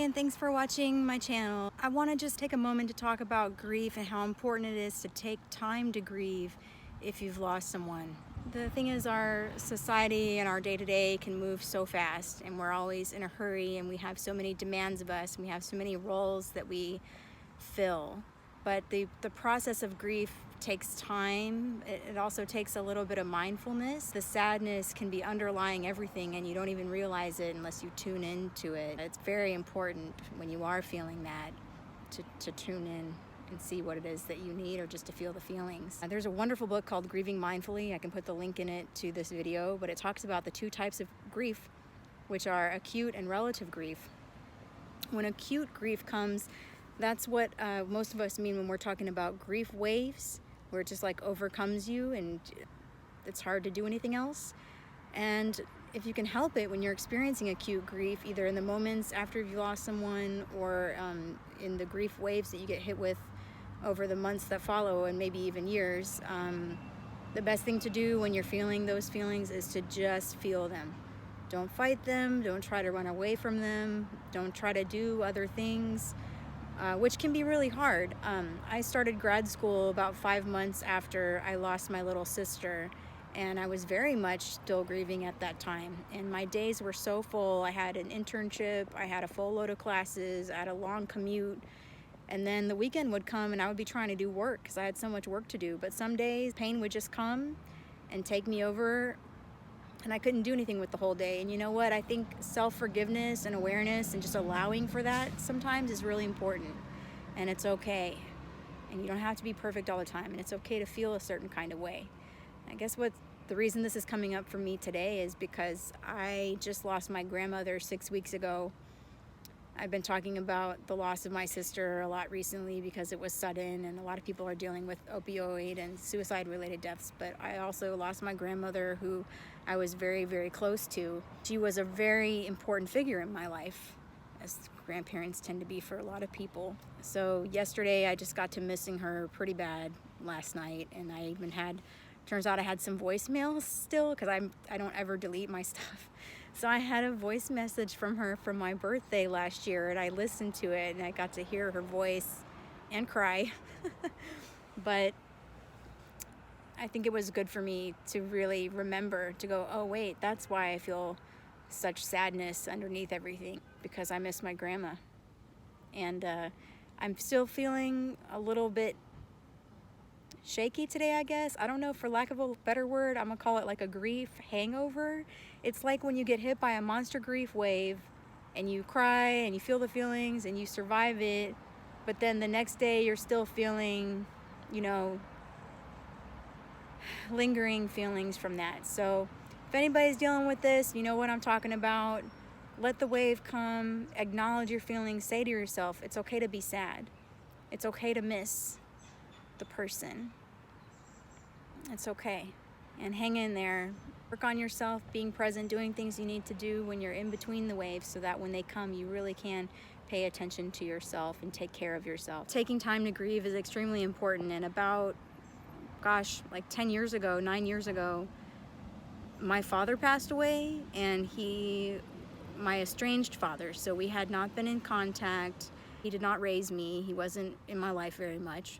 and thanks for watching my channel. I want to just take a moment to talk about grief and how important it is to take time to grieve if you've lost someone. The thing is, our society and our day-to-day can move so fast, and we're always in a hurry, and we have so many demands of us, and we have so many roles that we fill. But the process of grief takes time. It also takes a little bit of mindfulness. The sadness can be underlying everything, and you don't even realize it unless you tune into it. It's very important when you are feeling that to tune in and see what it is that you need, or just to feel the feelings. There's a wonderful book called Grieving Mindfully. I can put the link in it to this video, but it talks about the two types of grief, which are acute and relative grief. When acute grief comes, that's what most of us mean when we're talking about grief waves, where it just like overcomes you and it's hard to do anything else. And if you can help it when you're experiencing acute grief, either in the moments after you've lost someone or in the grief waves that you get hit with over the months that follow and maybe even years, the best thing to do when you're feeling those feelings is to just feel them. Don't fight them, don't try to run away from them, don't try to do other things. Which can be really hard. I started grad school about 5 months after I lost my little sister, and I was very much still grieving at that time. And my days were so full. I had an internship, I had a full load of classes, I had a long commute, and then the weekend would come and I would be trying to do work because I had so much work to do. But some days pain would just come and take me over, and I couldn't do anything with the whole day. And you know what? I think self-forgiveness and awareness and just allowing for that sometimes is really important. And it's okay. And you don't have to be perfect all the time. And it's okay to feel a certain kind of way. I guess the reason this is coming up for me today is because I just lost my grandmother 6 weeks ago. I've been talking about the loss of my sister a lot recently because it was sudden, and a lot of people are dealing with opioid and suicide-related deaths. But I also lost my grandmother, who I was very, very close to. She was a very important figure in my life, as grandparents tend to be for a lot of people. So yesterday I just got to missing her pretty bad last night, and I even turns out I had some voicemails still, because I don't ever delete my stuff. So I had a voice message from her from my birthday last year, and I listened to it, and I got to hear her voice and cry. But I think it was good for me to really remember to go, oh wait, that's why I feel such sadness underneath everything, because I miss my grandma. And I'm still feeling a little bit shaky today, I guess. I don't know, for lack of a better word, I'm gonna call it like a grief hangover. It's like when you get hit by a monster grief wave and you cry and you feel the feelings and you survive it, but then the next day you're still feeling, lingering feelings from that. So if anybody's dealing with this, you know what I'm talking about. Let the wave come, acknowledge your feelings, say to yourself, it's okay to be sad. It's okay to miss the person. It's okay. And hang in there. Work on yourself, being present, doing things you need to do when you're in between the waves, so that when they come, you really can pay attention to yourself and take care of yourself. Taking time to grieve is extremely important. And about, like 9 years ago, my father passed away, and my estranged father, so we had not been in contact. He did not raise me. He wasn't in my life very much.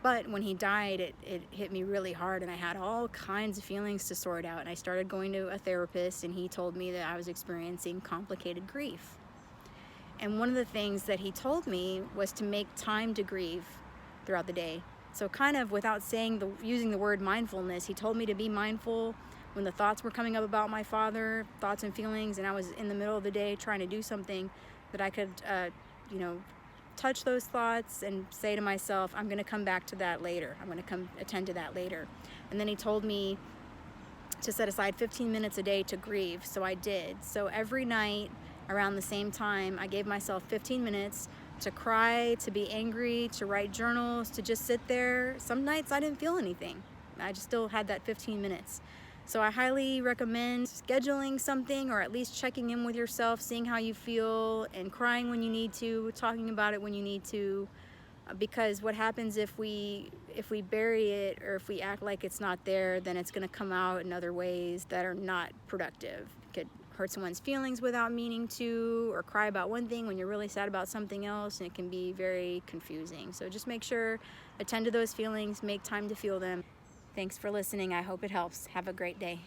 But when he died, it hit me really hard, and I had all kinds of feelings to sort out. And I started going to a therapist, and he told me that I was experiencing complicated grief. And one of the things that he told me was to make time to grieve throughout the day. So kind of without using the word mindfulness, he told me to be mindful when the thoughts were coming up about my father, thoughts and feelings, and I was in the middle of the day trying to do something, that I could, touch those thoughts and say to myself, I'm going to come back to that later. I'm going to come attend to that later. And then he told me to set aside 15 minutes a day to grieve. So I did. So every night around the same time, I gave myself 15 minutes to cry, to be angry, to write journals, to just sit there. Some nights I didn't feel anything. I just still had that 15 minutes. So I highly recommend scheduling something, or at least checking in with yourself, seeing how you feel, and crying when you need to, talking about it when you need to. Because what happens if we bury it, or if we act like it's not there, then it's going to come out in other ways that are not productive. It could hurt someone's feelings without meaning to, or cry about one thing when you're really sad about something else, and it can be very confusing. So just make sure, attend to those feelings, make time to feel them. Thanks for listening. I hope it helps. Have a great day.